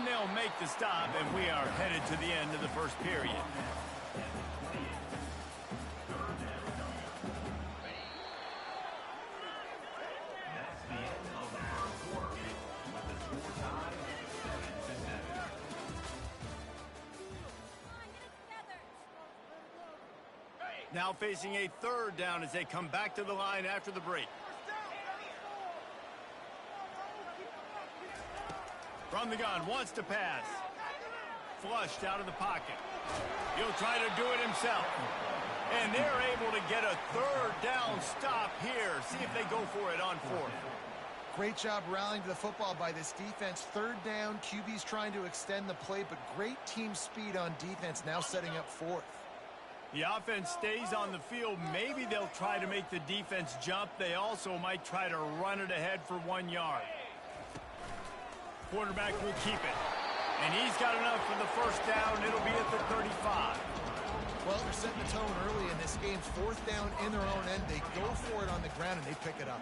And they'll make the stop, and we are headed to the end of the first period. Now facing a third down as they come back to the line after the break. From the gun, wants to pass. Flushed out of the pocket. He'll try to do it himself. And they're able to get a third down stop here. See if they go for it on fourth. Great job rallying to the football by this defense. Third down, QB's trying to extend the play, but great team speed on defense, now setting up fourth. The offense stays on the field. Maybe they'll try to make the defense jump. They also might try to run it ahead for 1 yard. Quarterback will keep it. And he's got enough for the first down. It'll be at the 35. Well, they're setting the tone early in this game. Fourth down in their own end. They go for it on the ground, and they pick it up.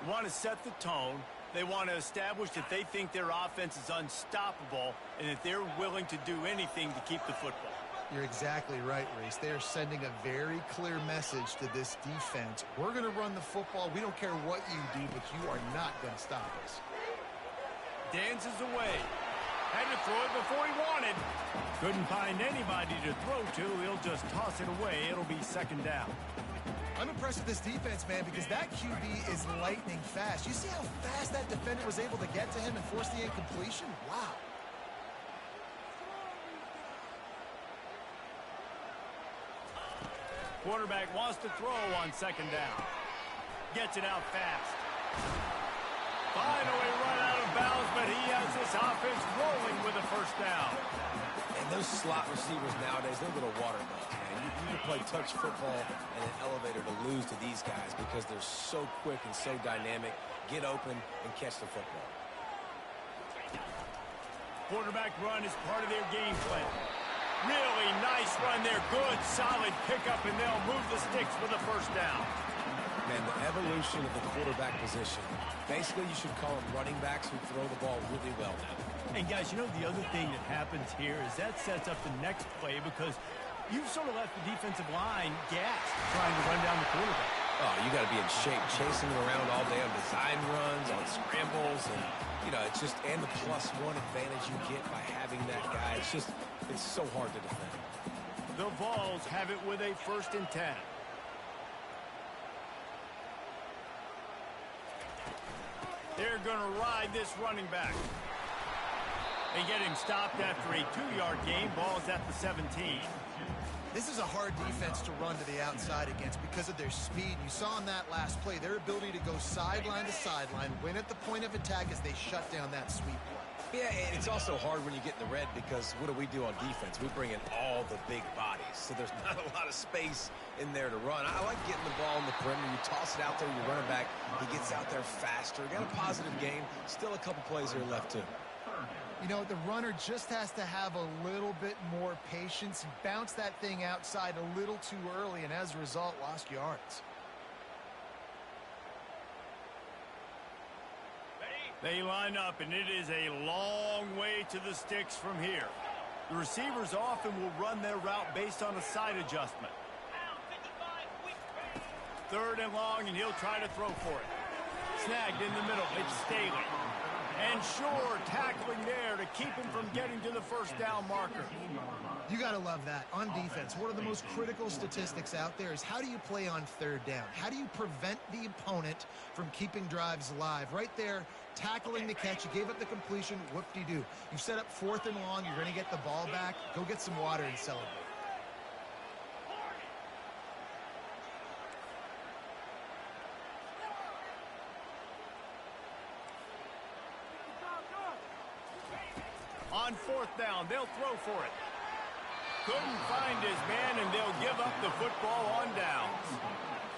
They want to set the tone. They want to establish that they think their offense is unstoppable and that they're willing to do anything to keep the football. You're exactly right, Reese. They are sending a very clear message to this defense. We're going to run the football. We don't care what you do, but you are not going to stop us. Dances away. Had to throw it before he wanted. Couldn't find anybody to throw to. He'll just toss it away. It'll be second down. I'm impressed with this defense, man, because that QB is lightning fast. You see how fast that defender was able to get to him and force the incompletion? Wow. Quarterback wants to throw on second down. Gets it out fast. Finally run out of bounds, but he has this offense rolling with a first down. And those slot receivers nowadays, they're little water bugs, man. You can play touch football and an elevator to lose to these guys because they're so quick and so dynamic. Get open and catch the football. Quarterback run is part of their game plan. Really nice run there. Good, solid pickup, and they'll move the sticks for the first down. Man, the evolution of the quarterback position. Basically, you should call them running backs who throw the ball really well now. And, guys, you know the other thing that happens here is that sets up the next play because you've sort of left the defensive line gassed trying to run down the quarterback. Oh, you got to be in shape, chasing him around all day on design runs, on scrambles, and, you know, it's just, and the +1 advantage you get by having that guy. It's just, it's so hard to defend. The Vols have it with a 1st and 10. They're going to ride this running back. They get him stopped after a 2-yard gain. Ball's at the 17. This is a hard defense to run to the outside against because of their speed. You saw in that last play their ability to go sideline to sideline, win at the point of attack as they shut down that sweep play. Yeah, and it's also hard when you get in the red because what do on defense? We bring in all the big bodies, so there's not a lot of space in there to run. I like getting the ball in the perimeter. You toss it out there, you run it back. He gets out there faster. Got a positive game. Still a couple plays here left, too. You know, the runner just has to have a little bit more patience. He bounced that thing outside a little too early, and as a result, lost yards. They line up, and it is a long way to the sticks from here. The receivers often will run their route based on a side adjustment. 3rd and long, and he'll try to throw for it. Snagged in the middle. It's Staley. And Shore tackling there to keep him from getting to the first down marker. You got to love that. On defense, one of the most critical statistics out there is how do you play on 3rd down? How do you prevent the opponent from keeping drives alive? Right there, tackling the catch. You gave up the completion. Whoop-de-doo. You set up 4th and long. You're going to get the ball back. Go get some water and celebrate. On 4th down, they'll throw for it. Couldn't find his man, and they'll give up the football on downs.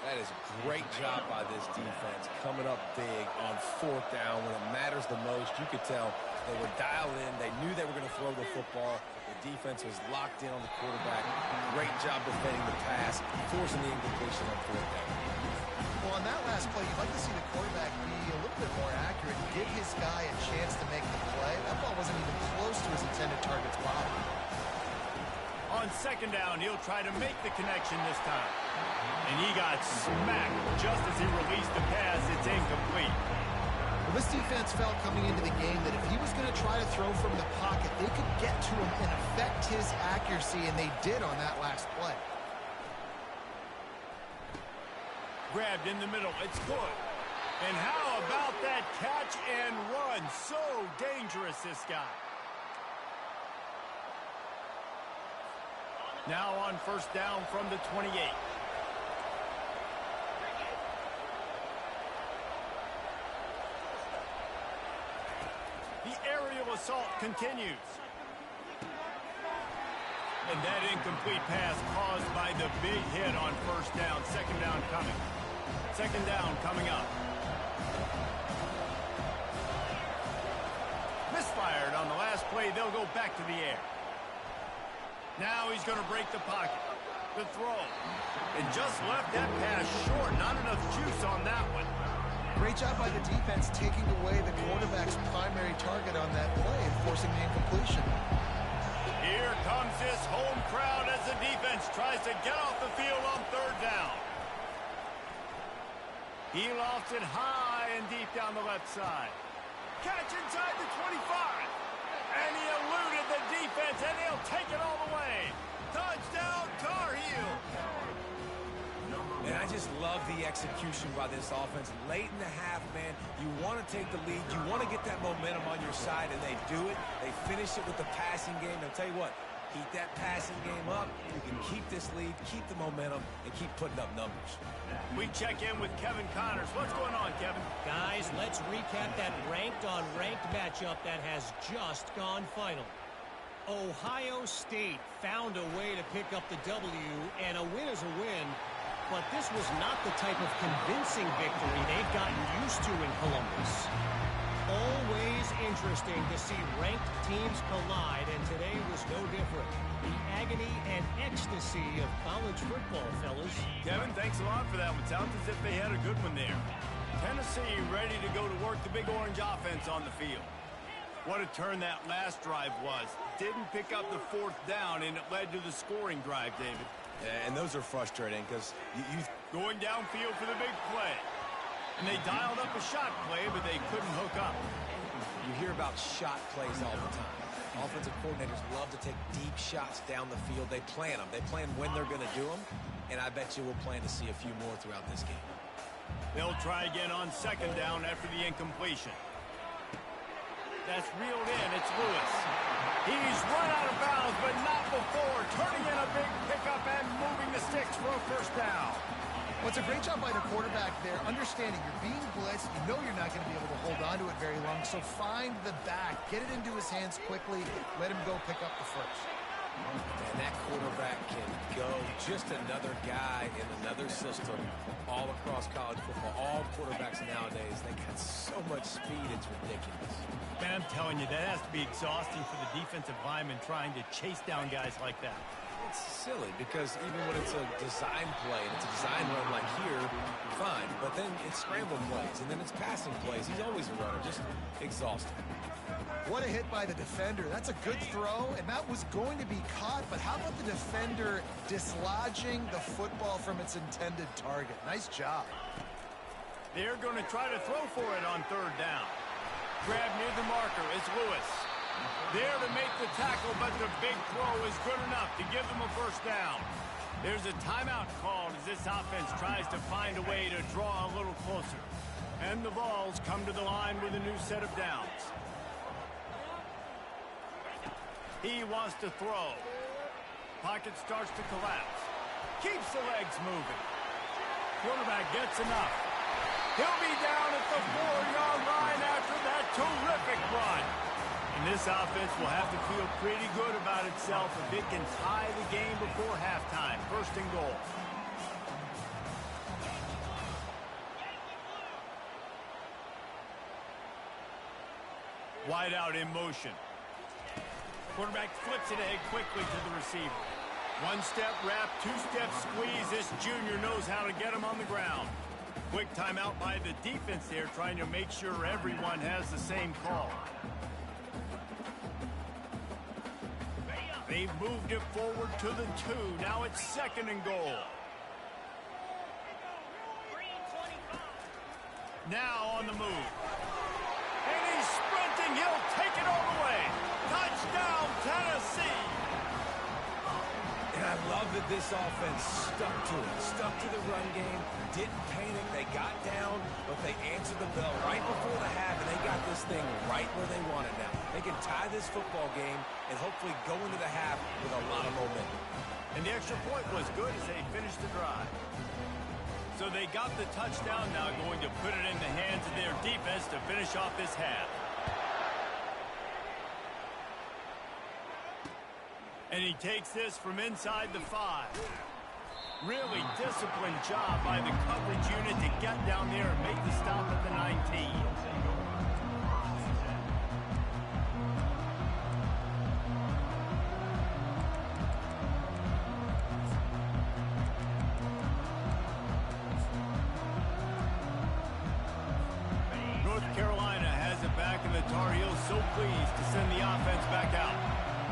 That is a great job by this defense, coming up big on 4th down when it matters the most. You could tell they were dialed in. They knew they were going to throw the football. The defense was locked in on the quarterback. Great job defending the pass, forcing the incompletion on 4th down. Well, on that last play, you'd like to see the quarterback be a little bit more accurate and give his guy a chance to make the play. That ball wasn't even close On second down, he'll try to make the connection this time. And he got smacked just as he released the pass. It's incomplete. Well, this defense felt coming into the game that if he was going to try to throw from the pocket, they could get to him and affect his accuracy, and they did on that last play. Grabbed in the middle. It's good. And how about that catch and run? So dangerous, this guy. Now on first down from the 28. The aerial assault continues. And that incomplete pass caused by the big hit on first down. Second down coming. Second down coming up. Misfired on the last play. They'll go back to the air. Now he's going to break the pocket. The throw. And just left that pass short. Not enough juice on that one. Great job by the defense taking away the quarterback's primary target on that play and forcing the incompletion. Here comes this home crowd as the defense tries to get off the field on third down. He lofts it high and deep down the left side. Catch inside the 25. And he eluded the defense, and he'll take it all the way. Touchdown, Tar Heels. And I just love the execution by this offense. Late in the half, man, you want to take the lead. You want to get that momentum on your side, and they do it. They finish it with the passing game. I'll tell you what, keep that passing game up. You can keep this lead, keep the momentum, and keep putting up numbers. We check in with Kevin Connors. What's going on, Kevin? Guys, let's recap that ranked-on-ranked matchup that has just gone final. Ohio State found a way to pick up the W, and a win is a win. But this was not the type of convincing victory they've gotten used to in Columbus. Always interesting to see ranked teams collide, and today was no different. The agony and ecstasy of college football, fellas. Kevin, thanks a lot for that one. Sounds as if they had a good one there. Tennessee ready to go to work the Big Orange offense on the field. What a turn that last drive was. Didn't pick up the fourth down, and it led to the scoring drive, David. And those are frustrating because you going downfield for the big play. And they dialed up a shot play, but they couldn't hook up. You hear about shot plays all the time. Offensive coordinators love to take deep shots down the field. They plan them. They plan when they're going to do them. And I bet you we'll plan to see a few more throughout this game. They'll try again on second down after the incompletion. That's reeled in. It's Lewis. He's run out of bounds, but not before. Turning in a big pickup and moving the sticks for a first down. Well, it's a great job by the quarterback there, understanding you're being blitzed. You know you're not going to be able to hold on to it very long, so find the back. Get it into his hands quickly. Let him go pick up the first. And that quarterback can go. Just another guy in another system all across college football. All quarterbacks nowadays, they got so much speed, it's ridiculous. Man, I'm telling you, that has to be exhausting for the defensive lineman trying to chase down guys like that. It's silly because even when it's a design play and it's a design run like here, fine. But then it's scramble plays and then it's passing plays. He's always a runner, just exhausting. What a hit by the defender. That's a good throw, and that was going to be caught, but how about the defender dislodging the football from its intended target? Nice job. They're going to try to throw for it on third down. Grab near the marker is Lewis. There to make the tackle, but the big throw is good enough to give them a first down. There's a timeout called as this offense tries to find a way to draw a little closer. And the Vols come to the line with a new set of downs. He wants to throw. Pocket starts to collapse. Keeps the legs moving. Quarterback gets enough. He'll be down at the 4-yard line after that terrific run. And this offense will have to feel pretty good about itself if it can tie the game before halftime. First and goal. Wide out in motion. Quarterback flips it ahead quickly to the receiver. One-step wrap, two-step squeeze. This junior knows how to get him on the ground. Quick timeout by the defense there, trying to make sure everyone has the same call. They've moved it forward to the 2. Now it's 2nd and goal. Now on the move. And he's sprinting. He'll take it all the way. Touchdown, Tennessee. And I love that this offense stuck to it. Stuck to the run game. Didn't panic. They got down, but they answered the bell right before the half, and they got this thing right where they want it now. They can tie this football game and hopefully go into the half with a lot of momentum. And the extra point was good as they finished the drive. So they got the touchdown, now going to put it in the hands of their defense to finish off this half. And he takes this from inside the 5. Really disciplined job by the coverage unit to get down there and make the stop at the 19. Tar Heels so pleased to send the offense back out.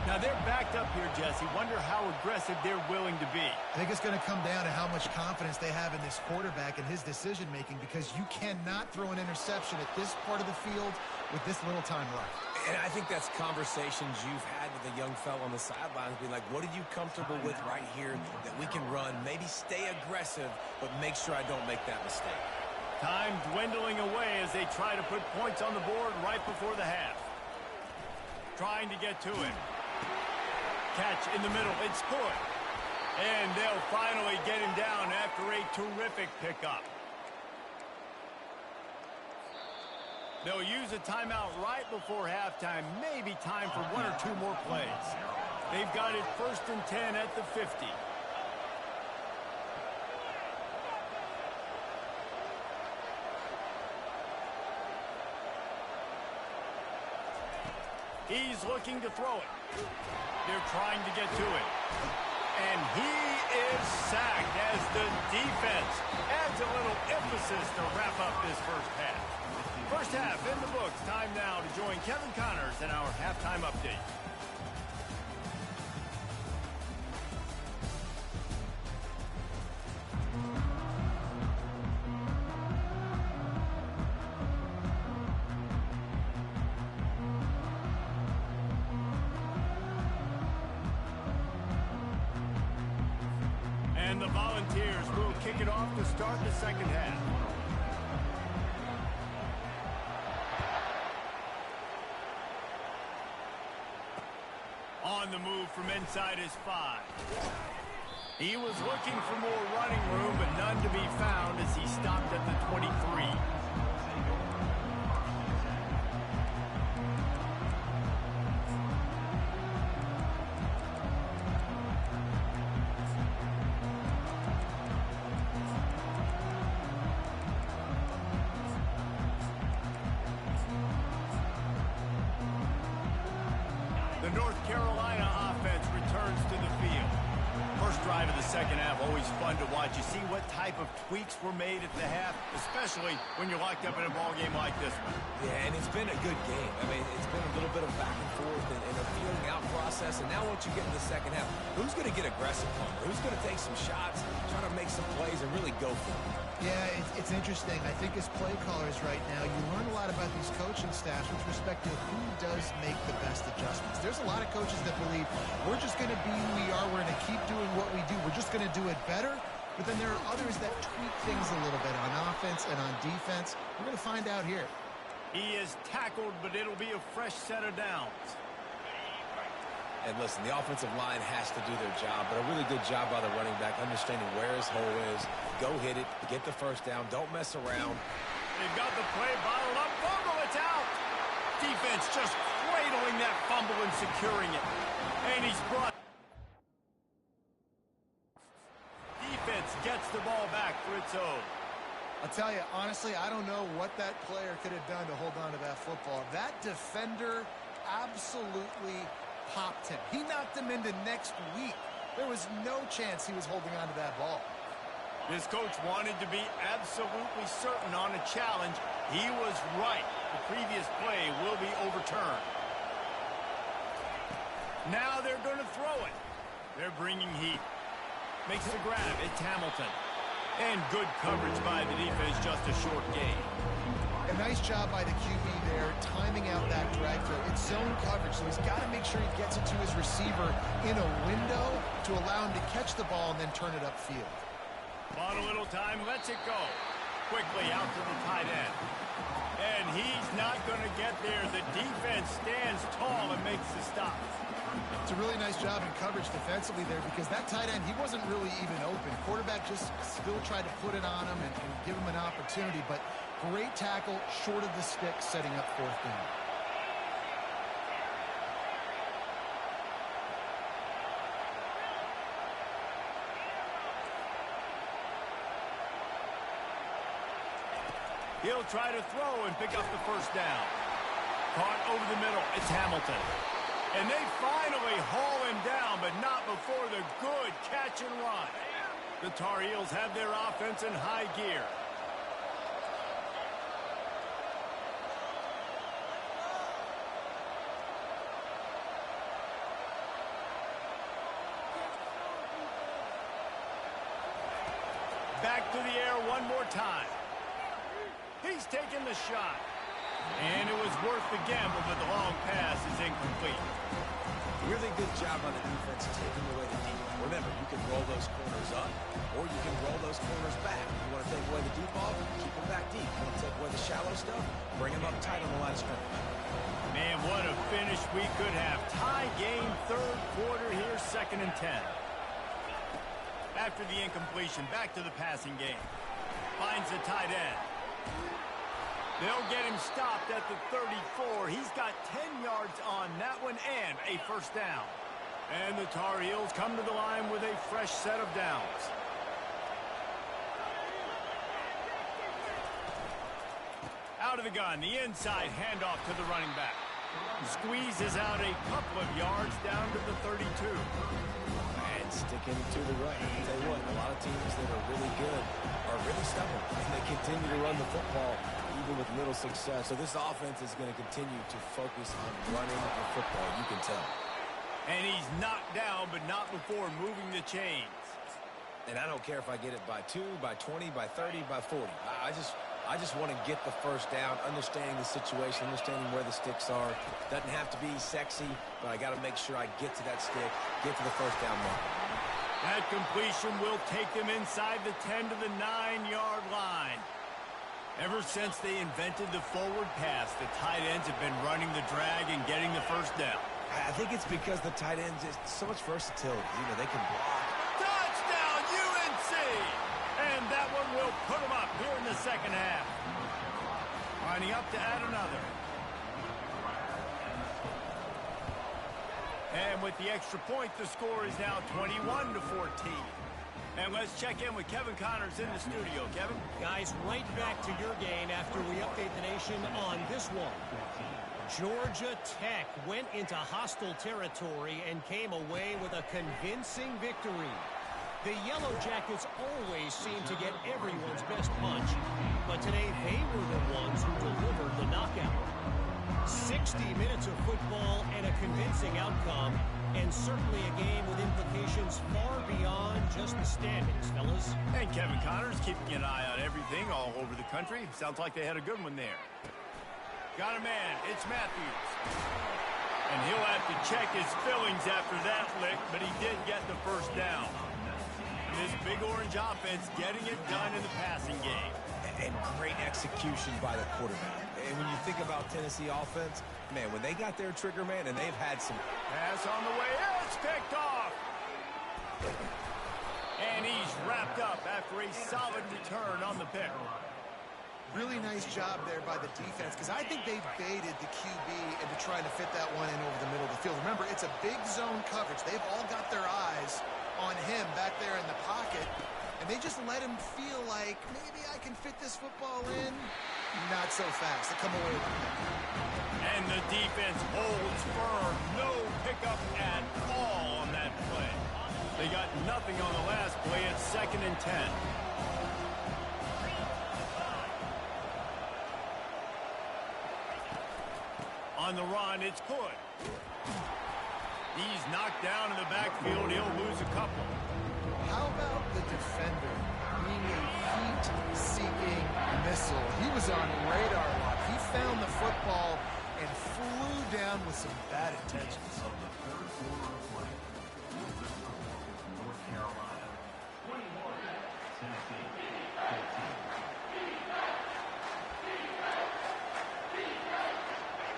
Now they're backed up here, Jesse. Wonder how aggressive they're willing to be. I think it's going to come down to how much confidence they have in this quarterback and his decision-making, because you cannot throw an interception at this part of the field with this little time left. And I think that's conversations you've had with a young fellow on the sidelines, being like, what are you comfortable with right here that we can run? Maybe stay aggressive, but make sure I don't make that mistake. Time dwindling away as they try to put points on the board right before the half. Trying to get to it. Catch in the middle. It's good. And they'll finally get him down after a terrific pickup. They'll use a timeout right before halftime. Maybe time for 1 or 2 more plays. They've got it 1st and 10 at the 50. He's looking to throw it. They're trying to get to it. And he is sacked as the defense adds a little emphasis to wrap up this first half. First half in the books. Time now to join Kevin Connors in our halftime update. And the Volunteers will kick it off to start the second half. On the move from inside his 5. He was looking for more running room, but none to be found as he stopped at the 23. The North Carolina offense returns to the field. First drive of the second half, always fun to watch. You see what type of tweaks were made at the half, especially when you're locked up in a ball game like this one. Yeah, and it's been a good game. I mean, it's been a little bit of back and forth and a feeling out process. And now once you get in the second half, who's going to get aggressive on it? Who's going to take some shots, try to make some plays, and really go for it? Yeah, it's interesting. I think as play callers right now, you learn a lot about these coaching staffs with respect to who does make the best adjustments. There's a lot of coaches that believe we're just going to be who we are. We're going to keep doing what we do. We're just going to do it better. But then there are others that tweak things a little bit on offense and on defense. We're going to find out here. He is tackled, but it'll be a fresh set of downs. And listen, the offensive line has to do their job, but a really good job by the running back, understanding where his hole is. Go hit it, get the first down, don't mess around. They've got the play bottled up. Fumble, it's out. Defense just cradling that fumble and securing it. And he's brought. Defense gets the ball back for its own. I'll tell you, honestly, I don't know what that player could have done to hold on to that football. That defender absolutely popped him. He knocked him into next week. There was no chance he was holding on to that ball. This coach wanted to be absolutely certain on a challenge. He was right. The previous play will be overturned. Now they're going to throw it. They're bringing heat. Makes the grab. It's Hamilton. And good coverage by the defense, just a short gain. A nice job by the QB there, timing out that drag throw. It's zone coverage, so he's got to make sure he gets it to his receiver in a window to allow him to catch the ball and then turn it upfield. On a little time, lets it go. Quickly out to the tight end. And he's not going to get there. The defense stands tall and makes the stop. It's a really nice job in coverage defensively there because that tight end, he wasn't really even open. Quarterback just still tried to put it on him and give him an opportunity, but great tackle, short of the stick, setting up fourth down. He'll try to throw and pick up the first down. Caught over the middle. It's Hamilton. And they finally haul him down, but not before the good catch and run. The Tar Heels have their offense in high gear. Back to the air one more time. He's taking the shot. And it was worth the gamble, but the long pass is incomplete. Really good job on the defense taking away the deep. Remember, you can roll those corners up, or you can roll those corners back. You want to take away the deep ball, keep them back deep. You want to take away the shallow stuff, bring them up tight on the line of scrimmage. Man, what a finish we could have. Tie game, third quarter here, 2nd and 10. After the incompletion, back to the passing game. Finds the tight end. They'll get him stopped at the 34. He's got 10 yards on that one and a first down. And the Tar Heels come to the line with a fresh set of downs. Out of the gun, the inside handoff to the running back. Squeezes out a couple of yards down to the 32. And sticking to the right. I'll tell you what, a lot of teams that are really good are really stubborn. And they continue to run the football even with little success. So this offense is going to continue to focus on running the football, you can tell. And he's knocked down, but not before moving the chains. And I don't care if I get it by 2, by 20, by 30, by 40. I just want to get the first down, understanding the situation, understanding where the sticks are. Doesn't have to be sexy, but I got to make sure I get to that stick, get to the first down mark. That completion will take them inside the 10 to the 9-yard line. Ever since they invented the forward pass, the tight ends have been running the drag and getting the first down. I think it's because the tight ends is so much versatility. You know, they can block. Touchdown, UNC! And that one will put them up here in the second half. Lining up to add another. And with the extra point, the score is now 21-14. And let's check in with Kevin Connors in the studio. Kevin? Guys, right back to your game after we update the nation on this one. Georgia Tech went into hostile territory and came away with a convincing victory. The Yellow Jackets always seem to get everyone's best punch, but today they were the ones who delivered the knockout. 60 minutes of football and a convincing outcome, and certainly a game with implications far beyond just the standings, fellas. And Kevin Connors keeping an eye on everything all over the country. Sounds like they had a good one there. Got a man. It's Matthews. And he'll have to check his fillings after that lick, but he did get the first down. This Big Orange offense getting it done in the passing game. And great execution by the quarterback. And when you think about Tennessee offense, man, when they got their trigger man, and they've had some... Pass on the way. It's picked off. And he's wrapped up after a solid return on the pick. Really nice job there by the defense because I think they baited the QB into trying to fit that one in over the middle of the field. Remember, it's a big zone coverage. They've all got their eyes on him back there in the pocket, and they just let him feel like maybe I can fit this football in. Not so fast. They come away with it. And the defense holds firm. No pickup at all on that play. They got nothing on the last play at 2nd and 10. On the run, it's Good. He's down in the backfield. He'll lose a couple. How about the defender being a heat-seeking missile? He was on radar lock. He found the football and flew down with some bad intentions.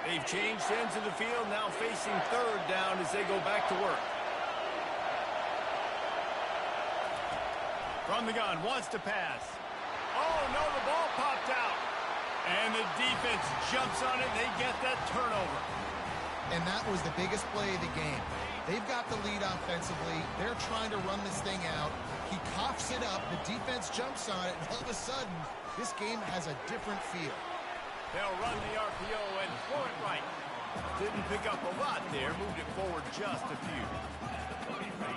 They've changed ends of the field, now facing third down as they go back to work. From the gun, wants to pass. Oh, no, the ball popped out. And the defense jumps on it. They get that turnover. And that was the biggest play of the game. They've got the lead offensively. They're trying to run this thing out. He coughs it up. The defense jumps on it. And all of a sudden, this game has a different feel. They'll run the RPO and throw it right. Didn't pick up a lot there. Moved it forward just a few.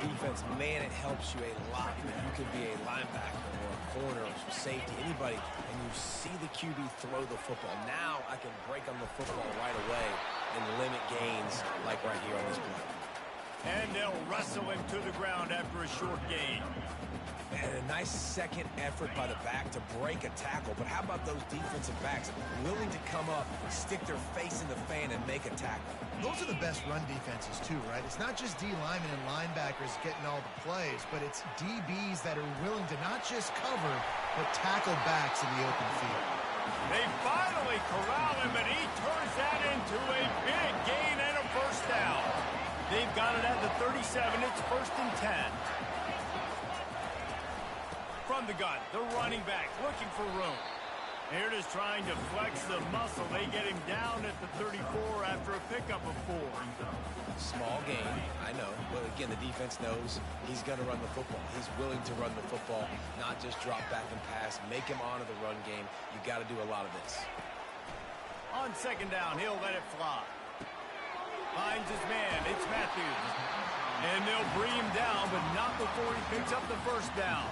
Defense, man, it helps you a lot when you can be a linebacker or a corner or safety, anybody, and you see the QB throw the football. Now I can break on the football right away and limit gains like right here on this play. And they'll wrestle him to the ground after a short gain. And a nice second effort by the back to break a tackle. But how about those defensive backs willing to come up, stick their face in the fan, and make a tackle? Those are the best run defenses, too, right? It's not just D linemen and linebackers getting all the plays, but it's DBs that are willing to not just cover, but tackle backs in the open field. They finally corral him, but he turns that into a big gain and a first down. They've got it at the 37. It's 1st and 10. From the gun, the running back looking for room. Here it is trying to flex the muscle. They get him down at the 34 after a pickup of 4. Small gain, I know. But again, the defense knows he's going to run the football. He's willing to run the football, not just drop back and pass, make him honor the run game. You got to do a lot of this. On 2nd down, he'll let it fly. Finds his man. It's Matthews. And they'll bring him down, but not before he picks up the first down.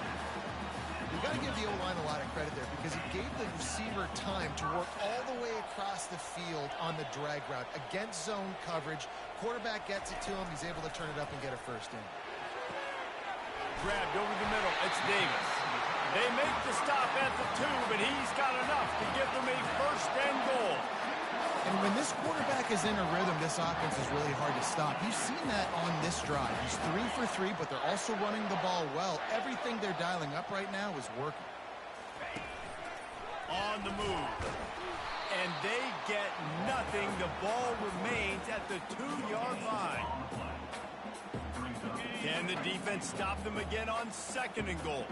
You've got to give the O-line a lot of credit there because he gave the receiver time to work all the way across the field on the drag route against zone coverage. Quarterback gets it to him. He's able to turn it up and get a first in. Grabbed over the middle. It's Davis. They make the stop at the 2, but he's got enough to give them a 1st and goal. And when this quarterback is in a rhythm, this offense is really hard to stop. You've seen that on this drive. He's 3 for 3, but they're also running the ball well. Everything they're dialing up right now is working. On the move. And they get nothing. The ball remains at the 2-yard line. Can the defense stop them again on 2nd and goal?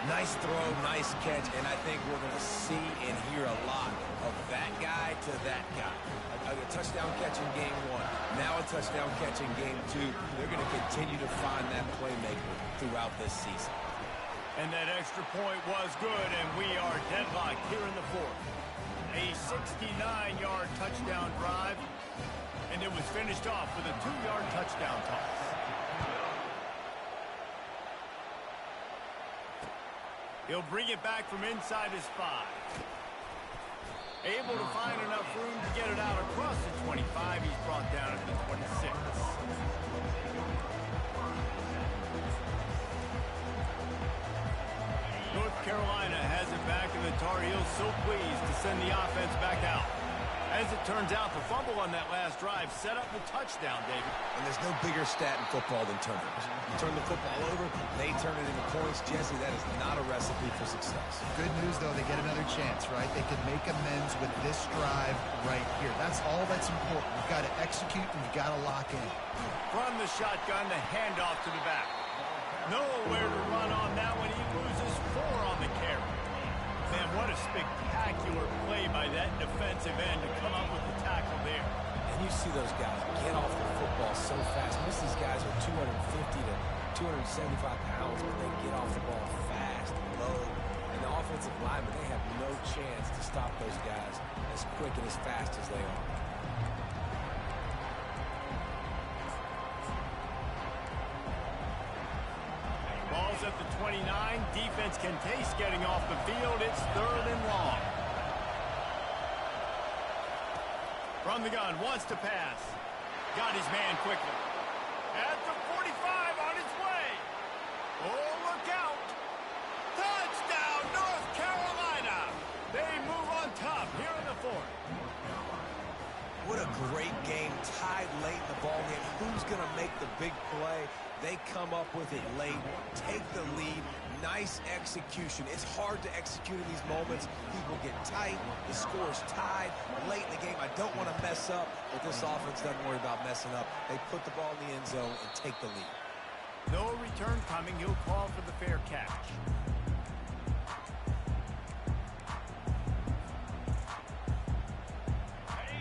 Nice throw, nice catch, and I think we're going to see and hear a lot of that guy to that guy. A touchdown catch in game 1, now a touchdown catch in game 2. They're going to continue to find that playmaker throughout this season. And that extra point was good, and we are deadlocked here in the 4th. A 69-yard touchdown drive, and it was finished off with a 2-yard touchdown toss. He'll bring it back from inside his 5. Able to find enough room to get it out across the 25. He's brought down at the 26. North Carolina has it back, and the Tar Heels so pleased to send the offense back out. As it turns out, the fumble on that last drive set up the touchdown, David. And there's no bigger stat in football than turnovers. You turn the football over, they turn it into points. Jesse, that is not a recipe for success. Good news, though, they get another chance, right? They can make amends with this drive right here. That's all that's important. You've got to execute, and you've got to lock in. From the shotgun, the handoff to the back. Nowhere to run on that one. He loses 4 on the carry. Man, what a spectacular play by that defensive end to come up with the tackle there. And you see those guys get off the football so fast. Most of these guys are 250 to 275 pounds, but they get off the ball fast, low. And the offensive linemen, they have no chance to stop those guys as quick and as fast as they are. at the 29. Defense can taste getting off the field. It's 3rd and long. From the gun, wants to pass. Got his man quickly. At the 45, on its way. Oh, look out. Touchdown, North Carolina. They move on top here in the 4th. What a great game, tied late in the ballgame. Who's going to make the big play? They come up with it late, take the lead. Nice execution. It's hard to execute in these moments. People get tight. The score's tied late in the game. I don't want to mess up, but this offense doesn't worry about messing up. They put the ball in the end zone and take the lead. No return coming. He'll call for the fair catch.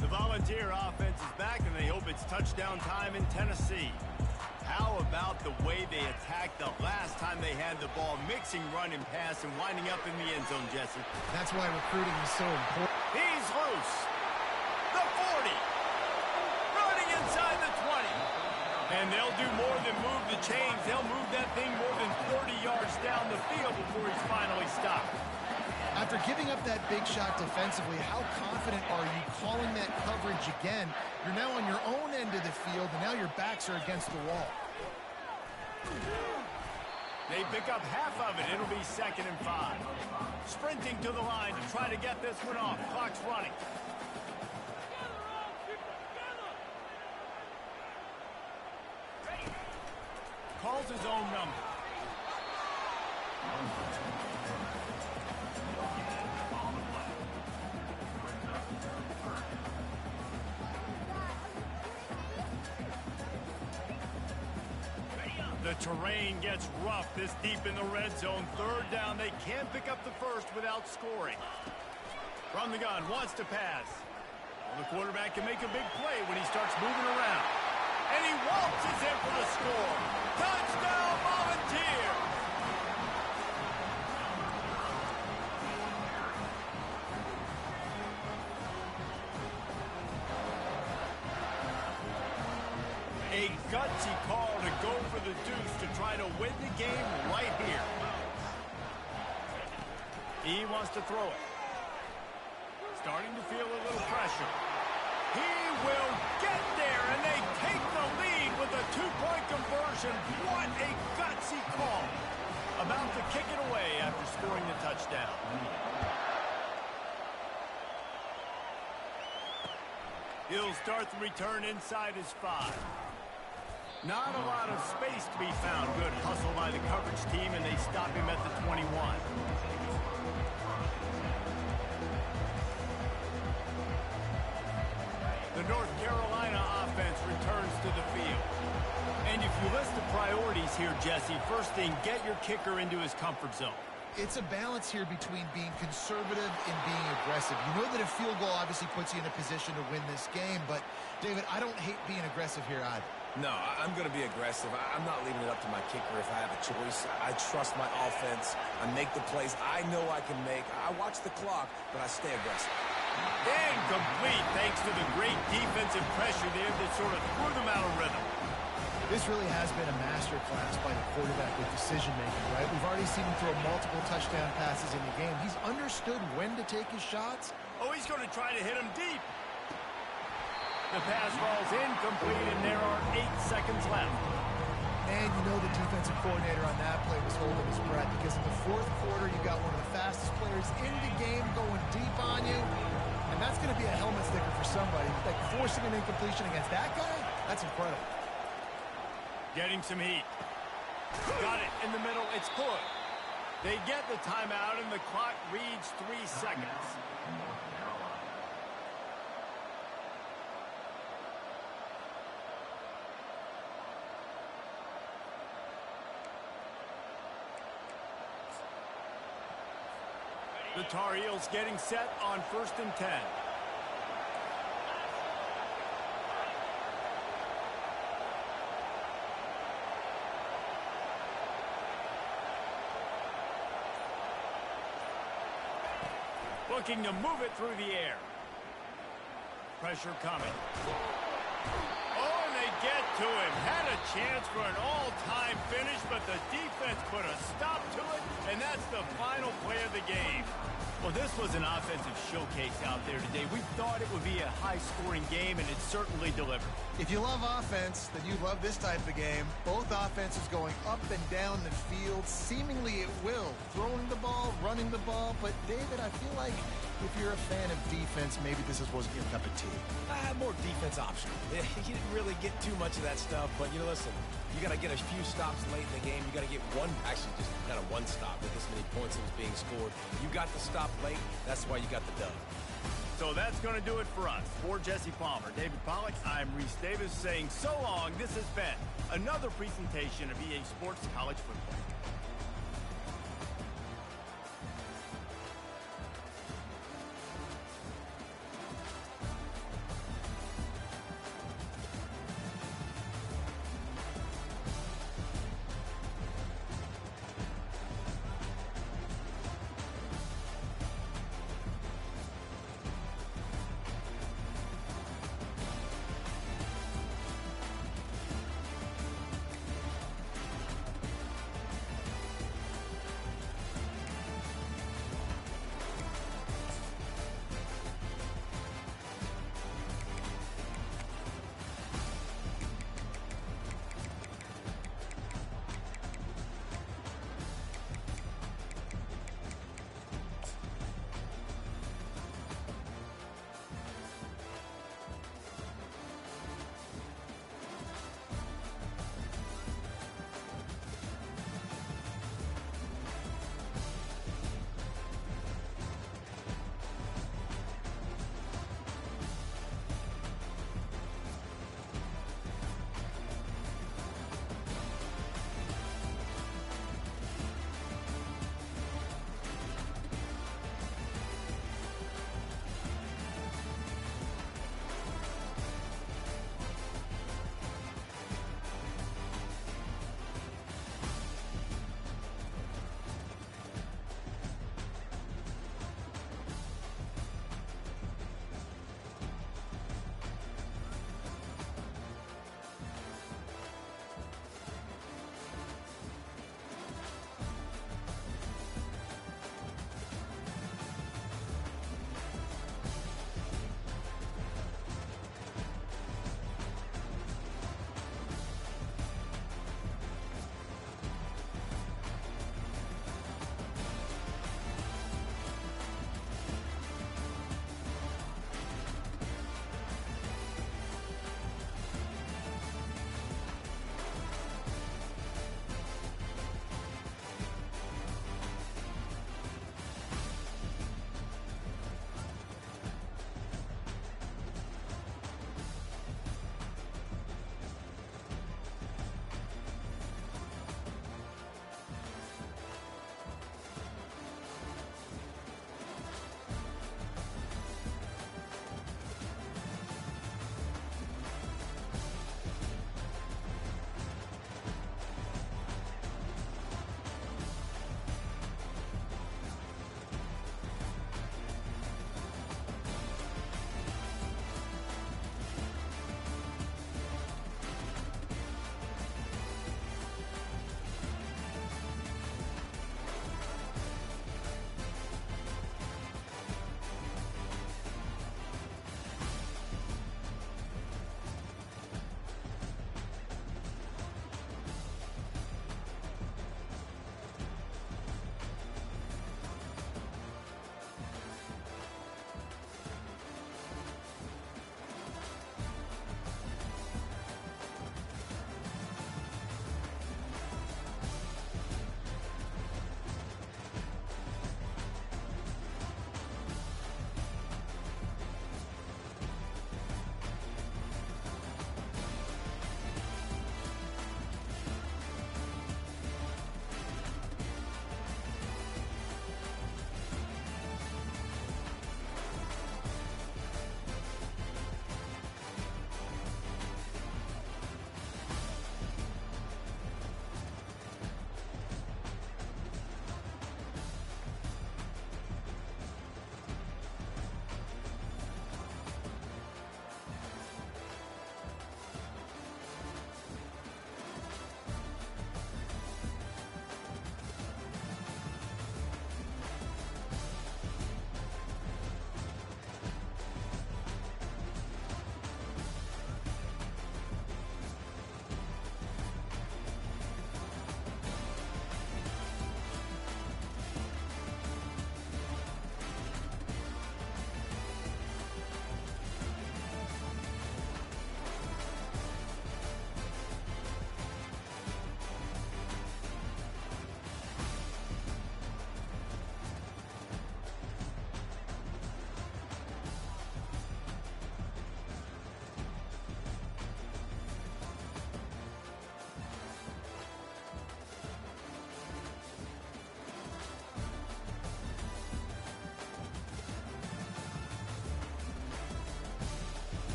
The Volunteer offense is back, and they hope it's touchdown time in Tennessee. How about the way they attacked the last time they had the ball, mixing run and pass and winding up in the end zone, Jesse? That's why recruiting is so important. He's loose. The 40. Running inside the 20. And they'll do more than move the chains. They'll move that thing more than 30 yards down the field before he's finally stopped. After giving up that big shot defensively, how confident are you calling that coverage again? You're now on your own end of the field, and now your backs are against the wall. They pick up half of it. It'll be 2nd and 5. Sprinting to the line to try to get this one off. Clock's running. Calls his own number. The terrain gets rough this deep in the red zone. 3rd down. They can't pick up the first without scoring. From the gun, wants to pass. Well, the quarterback can make a big play when he starts moving around. And he waltzes in for the score. Touchdown, Volunteer! A gutsy call to go for the deuce to try to win the game right here. He wants to throw it. Starting to feel a little pressure. He will get there, and they take the lead with a 2-point conversion. What a gutsy call. About to kick it away after scoring the touchdown. He'll start the return inside his 5. Not a lot of space to be found. Good hustle by the coverage team, and they stop him at the 21. The North Carolina offense returns to the field. And if you list the priorities here, Jesse, first thing, get your kicker into his comfort zone. It's a balance here between being conservative and being aggressive. You know that a field goal obviously puts you in a position to win this game, but, David, I don't hate being aggressive here either. No, I'm going to be aggressive. I'm not leaving it up to my kicker if I have a choice. I trust my offense. I make the plays I know I can make. I watch the clock, but I stay aggressive. Incomplete thanks to the great defensive pressure there that sort of threw them out of rhythm. This really has been a masterclass by the quarterback with decision-making, right? We've already seen him throw multiple touchdown passes in the game. He's understood when to take his shots. Oh, he's going to try to hit him deep. The pass falls incomplete, and there are 8 seconds left. And you know the defensive coordinator on that play was holding his breath because in the 4th quarter, you got one of the fastest players in the game going deep on you. And that's going to be a helmet sticker for somebody. Like forcing an incompletion against that guy, that's incredible. Getting some heat. Got it in the middle. It's good. They get the timeout, and the clock reads 3 seconds. The Tar Heels getting set on 1st and 10. Looking to move it through the air. Pressure coming. Oh, and they get to him. Had a chance for an all-time finish, but but the defense put a stop to it, and that's the final play of the game. Well, this was an offensive showcase out there today. We thought it would be a high-scoring game, and it certainly delivered. If you love offense, then you love this type of game. Both offenses going up and down the field, seemingly at will. Throwing the ball, running the ball. But, David, I feel like if you're a fan of defense, maybe this wasn't your cup of tea. More defense option. You didn't really get too much of that stuff, but, listen, you got to get a few stops late in the game. You got to get actually just kind of one stop with this many points that was being scored. You got the stop late. That's why you got the dub. So that's going to do it for us. For Jesse Palmer, David Pollack, I'm Reese Davis saying so long. This has been another presentation of EA Sports College Football.